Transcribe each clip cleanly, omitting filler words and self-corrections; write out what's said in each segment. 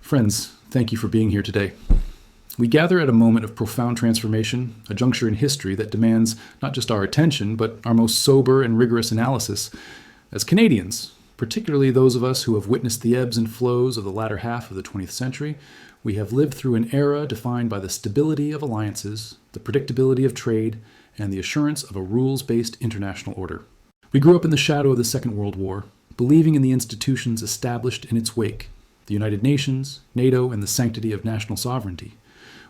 Friends, thank you for being here today. We gather at a moment of profound transformation, a juncture in history that demands not just our attention, but our most sober and rigorous analysis. As Canadians, particularly those of us who have witnessed the ebbs and flows of the latter half of the 20th century, we have lived through an era defined by the stability of alliances, the predictability of trade, and the assurance of a rules-based international order. We grew up in the shadow of the Second World War, believing in the institutions established in its wake, the United Nations, NATO, and the sanctity of national sovereignty.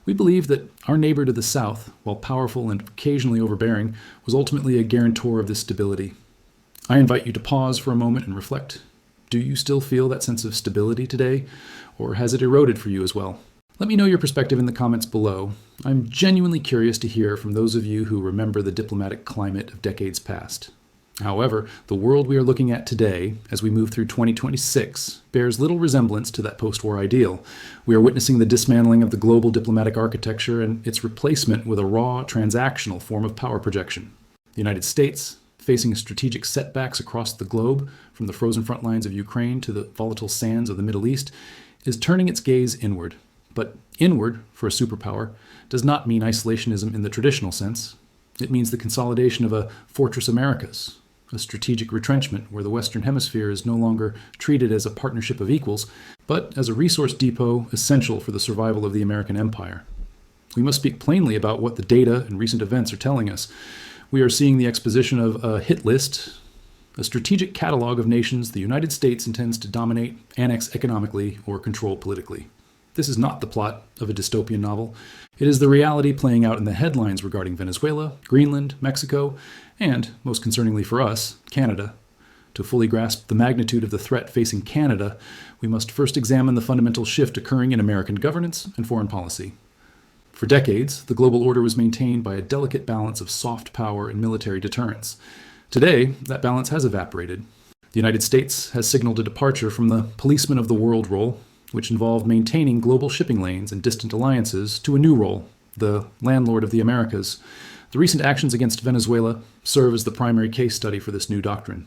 We believed that our neighbor to the south, while powerful and occasionally overbearing, was ultimately a guarantor of this stability. I invite you to pause for a moment and reflect. Do you still feel that sense of stability today, or has it eroded for you as well? Let me know your perspective in the comments below. I'm genuinely curious to hear from those of you who remember the diplomatic climate of decades past. However, the world we are looking at today, as we move through 2026, bears little resemblance to that post-war ideal. We are witnessing the dismantling of the global diplomatic architecture and its replacement with a raw, transactional form of power projection. The United States, facing strategic setbacks across the globe, from the frozen front lines of Ukraine to the volatile sands of the Middle East, is turning its gaze inward. But inward, for a superpower, does not mean isolationism in the traditional sense. It means the consolidation of a Fortress Americas, a strategic retrenchment where the Western Hemisphere is no longer treated as a partnership of equals, but as a resource depot essential for the survival of the American empire. We must speak plainly about what the data and recent events are telling us. We are seeing the exposition of a hit list, a strategic catalog of nations the United States intends to dominate, annex economically, or control politically. This is not the plot of a dystopian novel. It is the reality playing out in the headlines regarding Venezuela, Greenland, Mexico, and, most concerningly for us, Canada. To fully grasp the magnitude of the threat facing Canada, we must first examine the fundamental shift occurring in American governance and foreign policy. For decades, the global order was maintained by a delicate balance of soft power and military deterrence. Today, that balance has evaporated. The United States has signaled a departure from the policeman of the world role, which involved maintaining global shipping lanes and distant alliances, to a new role, the landlord of the Americas. The recent actions against Venezuela serve as the primary case study for this new doctrine.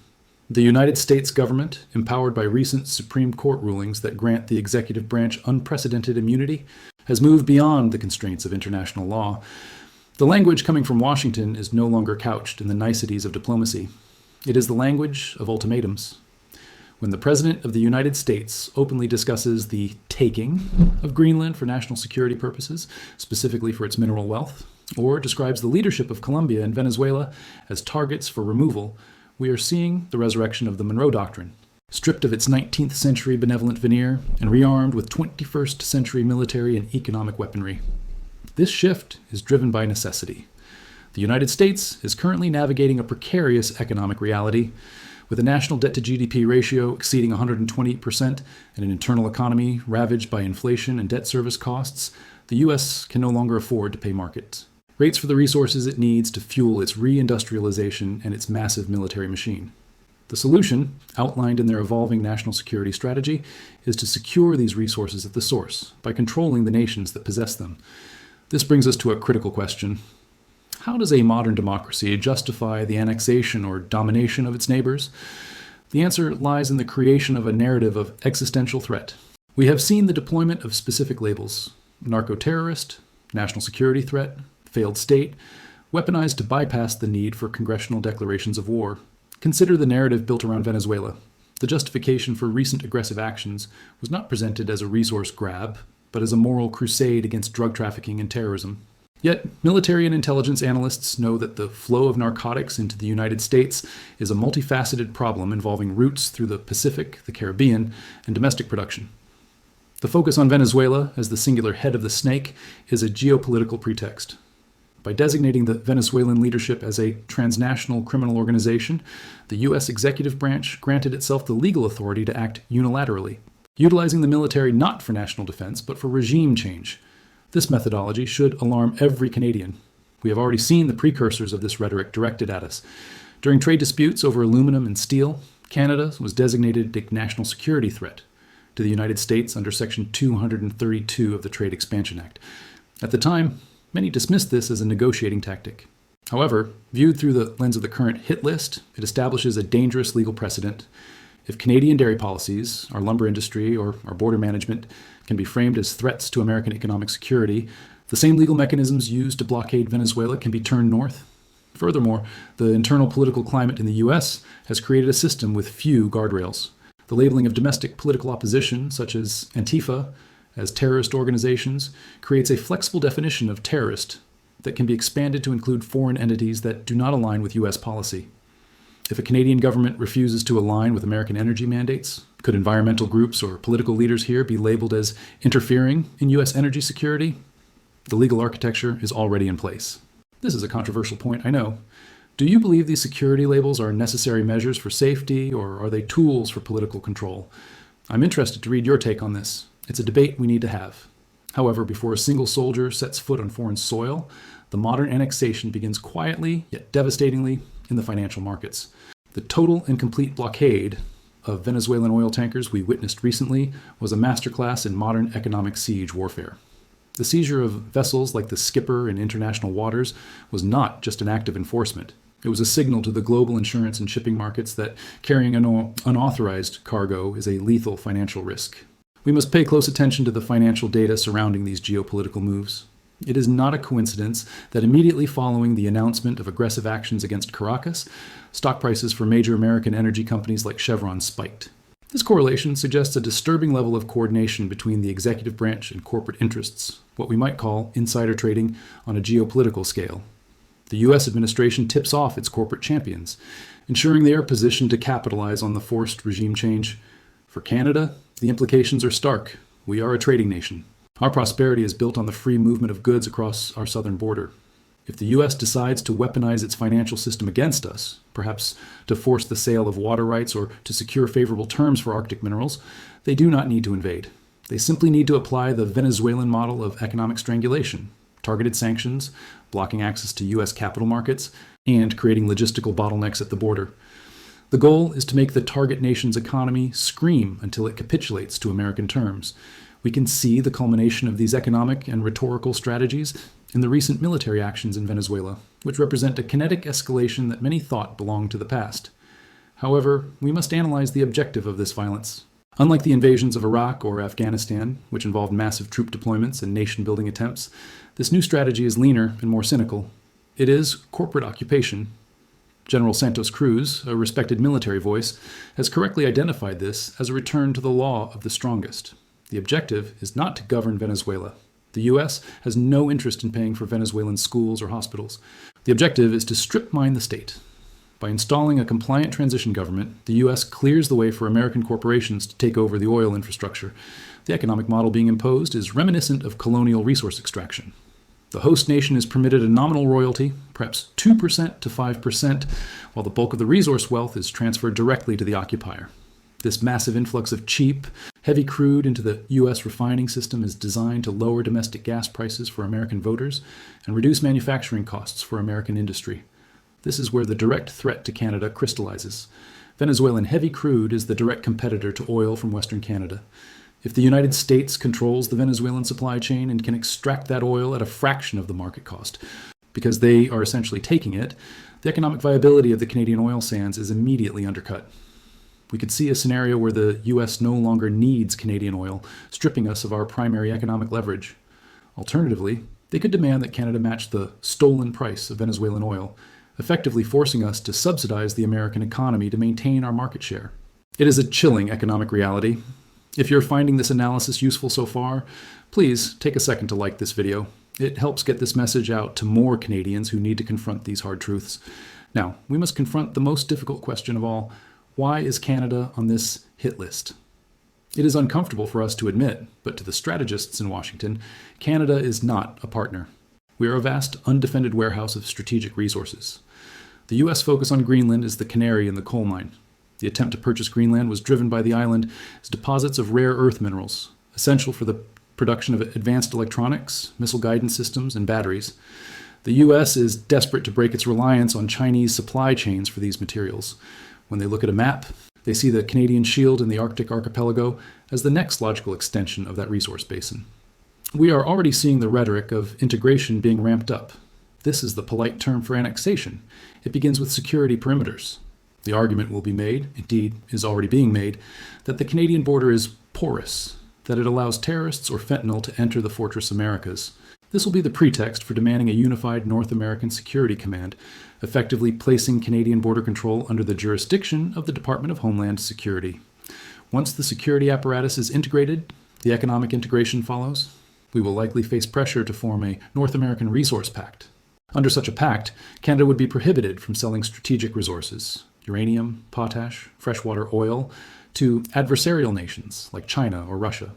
The United States government, empowered by recent Supreme Court rulings that grant the executive branch unprecedented immunity, has moved beyond the constraints of international law. The language coming from Washington is no longer couched in the niceties of diplomacy. It is the language of ultimatums. When the President of the United States openly discusses the taking of Greenland for national security purposes, specifically for its mineral wealth, or describes the leadership of Colombia and Venezuela as targets for removal, we are seeing the resurrection of the Monroe Doctrine, stripped of its 19th century benevolent veneer and rearmed with 21st century military and economic weaponry. This shift is driven by necessity. The United States is currently navigating a precarious economic reality, with a national debt-to-GDP ratio exceeding 120% and an internal economy ravaged by inflation and debt service costs. The U.S. can no longer afford to pay markets rates for the resources it needs to fuel its reindustrialization and its massive military machine. The solution, outlined in their evolving national security strategy, is to secure these resources at the source by controlling the nations that possess them. This brings us to a critical question. How does a modern democracy justify the annexation or domination of its neighbors? The answer lies in the creation of a narrative of existential threat. We have seen the deployment of specific labels: narco-terrorist, national security threat, failed state, weaponized to bypass the need for congressional declarations of war. Consider the narrative built around Venezuela. The justification for recent aggressive actions was not presented as a resource grab, but as a moral crusade against drug trafficking and terrorism. Yet, military and intelligence analysts know that the flow of narcotics into the United States is a multifaceted problem involving routes through the Pacific, the Caribbean, and domestic production. The focus on Venezuela as the singular head of the snake is a geopolitical pretext. By designating the Venezuelan leadership as a transnational criminal organization, the U.S. executive branch granted itself the legal authority to act unilaterally, utilizing the military not for national defense, but for regime change. This methodology should alarm every Canadian. We have already seen the precursors of this rhetoric directed at us. During trade disputes over aluminum and steel, Canada was designated a national security threat to the United States under Section 232 of the Trade Expansion Act. At the time, many dismissed this as a negotiating tactic. However, viewed through the lens of the current hit list, it establishes a dangerous legal precedent. If Canadian dairy policies, our lumber industry, or our border management can be framed as threats to American economic security, the same legal mechanisms used to blockade Venezuela can be turned north. Furthermore, the internal political climate in the U.S. has created a system with few guardrails. The labeling of domestic political opposition, such as Antifa, as terrorist organizations, creates a flexible definition of terrorist that can be expanded to include foreign entities that do not align with U.S. policy. If a Canadian government refuses to align with American energy mandates, could environmental groups or political leaders here be labeled as interfering in U.S. energy security? The legal architecture is already in place. This is a controversial point, I know. Do you believe these security labels are necessary measures for safety, or are they tools for political control? I'm interested to read your take on this. It's a debate we need to have. However, before a single soldier sets foot on foreign soil, the modern annexation begins quietly, yet devastatingly, in the financial markets. The total and complete blockade of Venezuelan oil tankers we witnessed recently was a masterclass in modern economic siege warfare. The seizure of vessels like the Skipper in international waters was not just an act of enforcement. It was a signal to the global insurance and shipping markets that carrying an unauthorized cargo is a lethal financial risk. We must pay close attention to the financial data surrounding these geopolitical moves. It is not a coincidence that immediately following the announcement of aggressive actions against Caracas, stock prices for major American energy companies like Chevron spiked. This correlation suggests a disturbing level of coordination between the executive branch and corporate interests, what we might call insider trading on a geopolitical scale. The U.S. administration tips off its corporate champions, ensuring they are positioned to capitalize on the forced regime change. For Canada, the implications are stark. We are a trading nation. Our prosperity is built on the free movement of goods across our southern border. If the U.S. decides to weaponize its financial system against us, perhaps to force the sale of water rights or to secure favorable terms for Arctic minerals, they do not need to invade. They simply need to apply the Venezuelan model of economic strangulation, targeted sanctions, blocking access to U.S. capital markets, and creating logistical bottlenecks at the border. The goal is to make the target nation's economy scream until it capitulates to American terms. We can see the culmination of these economic and rhetorical strategies in the recent military actions in Venezuela, which represent a kinetic escalation that many thought belonged to the past. However, we must analyze the objective of this violence. Unlike the invasions of Iraq or Afghanistan, which involved massive troop deployments and nation-building attempts, this new strategy is leaner and more cynical. It is corporate occupation. General Santos Cruz, a respected military voice, has correctly identified this as a return to the law of the strongest. The objective is not to govern Venezuela. The U.S. has no interest in paying for Venezuelan schools or hospitals. The objective is to strip mine the state. By installing a compliant transition government, the U.S. clears the way for American corporations to take over the oil infrastructure. The economic model being imposed is reminiscent of colonial resource extraction. The host nation is permitted a nominal royalty, perhaps 2% to 5%, while the bulk of the resource wealth is transferred directly to the occupier. This massive influx of cheap, heavy crude into the U.S. refining system is designed to lower domestic gas prices for American voters and reduce manufacturing costs for American industry. This is where the direct threat to Canada crystallizes. Venezuelan heavy crude is the direct competitor to oil from Western Canada. If the United States controls the Venezuelan supply chain and can extract that oil at a fraction of the market cost, because they are essentially taking it, the economic viability of the Canadian oil sands is immediately undercut. We could see a scenario where the U.S. no longer needs Canadian oil, stripping us of our primary economic leverage. Alternatively, they could demand that Canada match the stolen price of Venezuelan oil, effectively forcing us to subsidize the American economy to maintain our market share. It is a chilling economic reality. If you're finding this analysis useful so far, please take a second to like this video. It helps get this message out to more Canadians who need to confront these hard truths. Now, we must confront the most difficult question of all. Why is Canada on this hit list? It is uncomfortable for us to admit, but to the strategists in Washington, Canada is not a partner. We are a vast, undefended warehouse of strategic resources. The U.S. focus on Greenland is the canary in the coal mine. The attempt to purchase Greenland was driven by the island's deposits of rare earth minerals, essential for the production of advanced electronics, missile guidance systems, and batteries. The U.S. is desperate to break its reliance on Chinese supply chains for these materials. When they look at a map, they see the Canadian Shield and the Arctic archipelago as the next logical extension of that resource basin. We are already seeing the rhetoric of integration being ramped up. This is the polite term for annexation. It begins with security perimeters. The argument will be made, indeed is already being made, that the Canadian border is porous, that it allows terrorists or fentanyl to enter the Fortress Americas. This will be the pretext for demanding a unified North American Security Command, effectively placing Canadian border control under the jurisdiction of the Department of Homeland Security. Once the security apparatus is integrated, the economic integration follows. We will likely face pressure to form a North American Resource Pact. Under such a pact, Canada would be prohibited from selling strategic resources, uranium, potash, freshwater oil, to adversarial nations like China or Russia.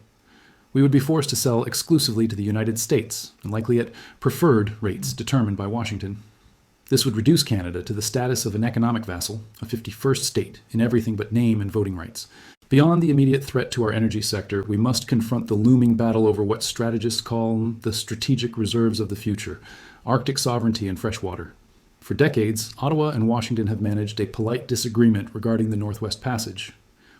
We would be forced to sell exclusively to the United States, and likely at preferred rates determined by Washington. This would reduce Canada to the status of an economic vassal, a 51st state in everything but name and voting rights. Beyond the immediate threat to our energy sector, we must confront the looming battle over what strategists call the strategic reserves of the future, Arctic sovereignty and freshwater. For decades, Ottawa and Washington have managed a polite disagreement regarding the Northwest Passage.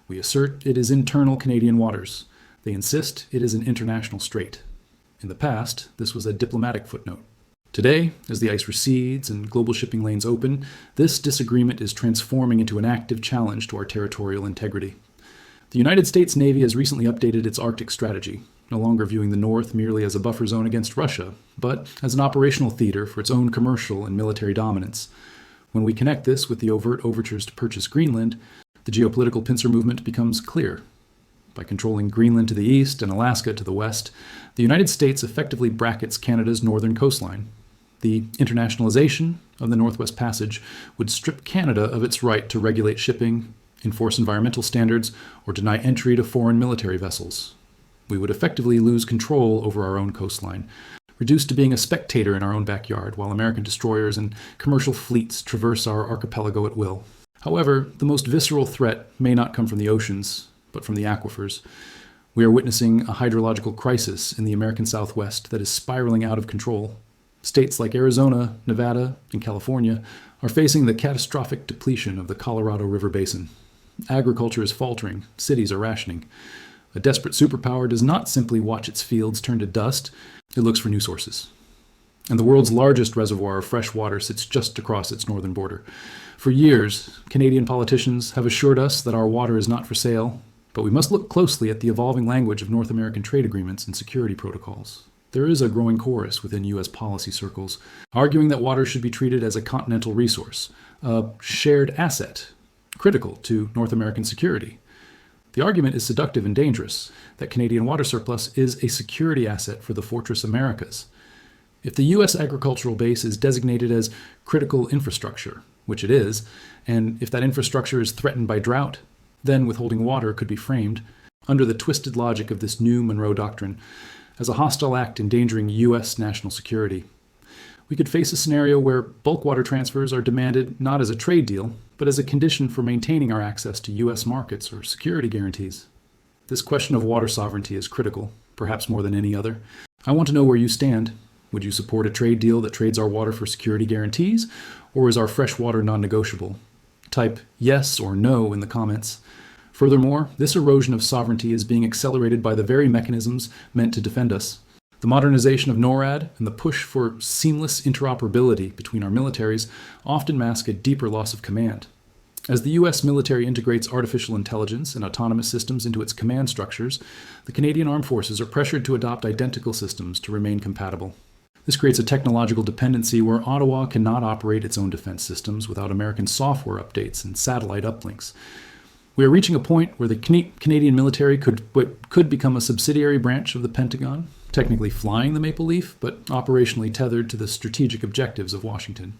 We assert it is internal Canadian waters. They insist it is an international strait. In the past, this was a diplomatic footnote. Today, as the ice recedes and global shipping lanes open, this disagreement is transforming into an active challenge to our territorial integrity. The United States Navy has recently updated its Arctic strategy, no longer viewing the North merely as a buffer zone against Russia, but as an operational theater for its own commercial and military dominance. When we connect this with the overt overtures to purchase Greenland, the geopolitical pincer movement becomes clear. By controlling Greenland to the east and Alaska to the west, the United States effectively brackets Canada's northern coastline. The internationalization of the Northwest Passage would strip Canada of its right to regulate shipping, enforce environmental standards, or deny entry to foreign military vessels. We would effectively lose control over our own coastline, reduced to being a spectator in our own backyard while American destroyers and commercial fleets traverse our archipelago at will. However, the most visceral threat may not come from the oceans, but from the aquifers. We are witnessing a hydrological crisis in the American Southwest that is spiraling out of control. States like Arizona, Nevada, and California are facing the catastrophic depletion of the Colorado River Basin. Agriculture is faltering, cities are rationing. A desperate superpower does not simply watch its fields turn to dust, it looks for new sources. And the world's largest reservoir of fresh water sits just across its northern border. For years, Canadian politicians have assured us that our water is not for sale, but we must look closely at the evolving language of North American trade agreements and security protocols. There is a growing chorus within U.S. policy circles, arguing that water should be treated as a continental resource, a shared asset, critical to North American security. The argument is seductive and dangerous, that Canadian water surplus is a security asset for the Fortress Americas. If the U.S. agricultural base is designated as critical infrastructure, which it is, and if that infrastructure is threatened by drought, then withholding water could be framed, under the twisted logic of this new Monroe Doctrine, as a hostile act endangering U.S. national security. We could face a scenario where bulk water transfers are demanded not as a trade deal, but as a condition for maintaining our access to U.S. markets or security guarantees. This question of water sovereignty is critical, perhaps more than any other. I want to know where you stand. Would you support a trade deal that trades our water for security guarantees, or is our fresh water non-negotiable? Type yes or no in the comments. Furthermore, this erosion of sovereignty is being accelerated by the very mechanisms meant to defend us. The modernization of NORAD and the push for seamless interoperability between our militaries often mask a deeper loss of command. As the U.S. military integrates artificial intelligence and autonomous systems into its command structures, the Canadian Armed Forces are pressured to adopt identical systems to remain compatible. This creates a technological dependency where Ottawa cannot operate its own defense systems without American software updates and satellite uplinks. We are reaching a point where the Canadian military could become a subsidiary branch of the Pentagon, technically flying the Maple Leaf, but operationally tethered to the strategic objectives of Washington.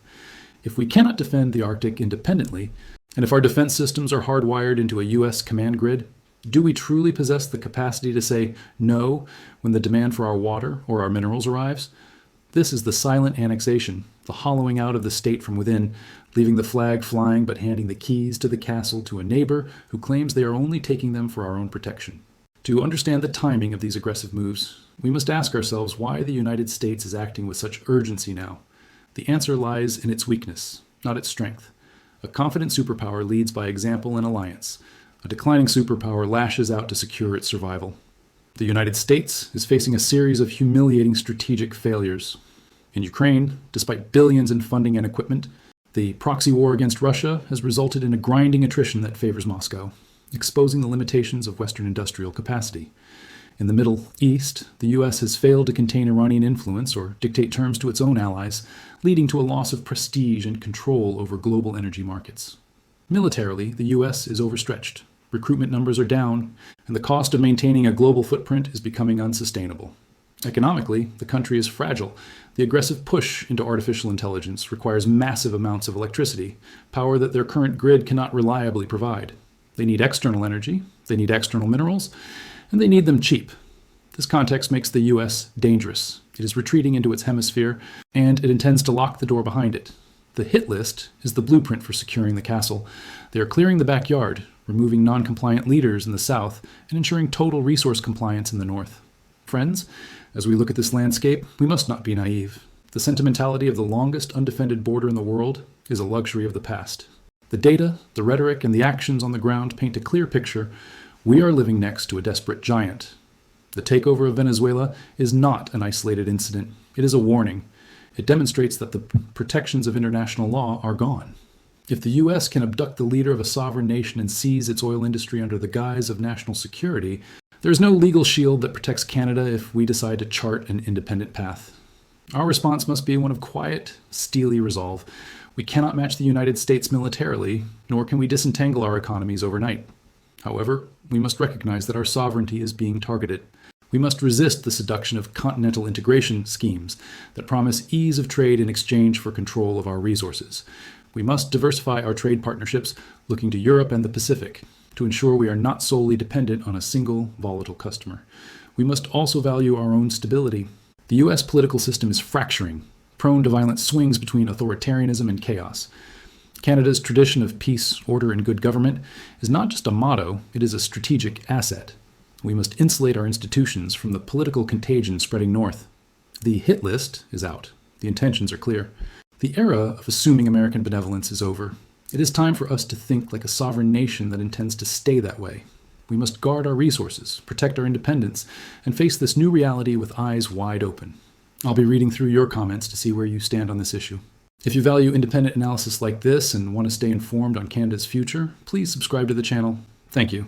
If we cannot defend the Arctic independently, and if our defense systems are hardwired into a U.S. command grid, do we truly possess the capacity to say no when the demand for our water or our minerals arrives? This is the silent annexation, the hollowing out of the state from within, leaving the flag flying but handing the keys to the castle to a neighbor who claims they are only taking them for our own protection. To understand the timing of these aggressive moves, we must ask ourselves why the United States is acting with such urgency now. The answer lies in its weakness, not its strength. A confident superpower leads by example and alliance. A declining superpower lashes out to secure its survival. The United States is facing a series of humiliating strategic failures. In Ukraine, despite billions in funding and equipment, The proxy war against Russia has resulted in a grinding attrition that favors Moscow, exposing the limitations of Western industrial capacity. In the Middle East, the U.S. has failed to contain Iranian influence or dictate terms to its own allies, leading to a loss of prestige and control over global energy markets. Militarily, the U.S. is overstretched. Recruitment numbers are down, and the cost of maintaining a global footprint is becoming unsustainable. Economically, the country is fragile. The aggressive push into artificial intelligence requires massive amounts of electricity, power that their current grid cannot reliably provide. They need external energy, they need external minerals, and they need them cheap. This context makes the U.S. dangerous. It is retreating into its hemisphere, and it intends to lock the door behind it. The hit list is the blueprint for securing the castle. They are clearing the backyard, removing non-compliant leaders in the south, and ensuring total resource compliance in the north. Friends, as we look at this landscape, we must not be naive. The sentimentality of the longest undefended border in the world is a luxury of the past. The data, the rhetoric, and the actions on the ground paint a clear picture. We are living next to a desperate giant. The takeover of Venezuela is not an isolated incident. It is a warning. It demonstrates that the protections of international law are gone. If the U.S. can abduct the leader of a sovereign nation and seize its oil industry under the guise of national security, there is no legal shield that protects Canada if we decide to chart an independent path. Our response must be one of quiet, steely resolve. We cannot match the United States militarily, nor can we disentangle our economies overnight. However, we must recognize that our sovereignty is being targeted. We must resist the seduction of continental integration schemes that promise ease of trade in exchange for control of our resources. We must diversify our trade partnerships, looking to Europe and the Pacific, to ensure we are not solely dependent on a single volatile customer. We must also value our own stability. The U.S. political system is fracturing, prone to violent swings between authoritarianism and chaos. Canada's tradition of peace, order, and good government is not just a motto, it is a strategic asset. We must insulate our institutions from the political contagion spreading north. The hit list is out. The intentions are clear. The era of assuming American benevolence is over. It is time for us to think like a sovereign nation that intends to stay that way. We must guard our resources, protect our independence, and face this new reality with eyes wide open. I'll be reading through your comments to see where you stand on this issue. If you value independent analysis like this and want to stay informed on Canada's future, please subscribe to the channel. Thank you.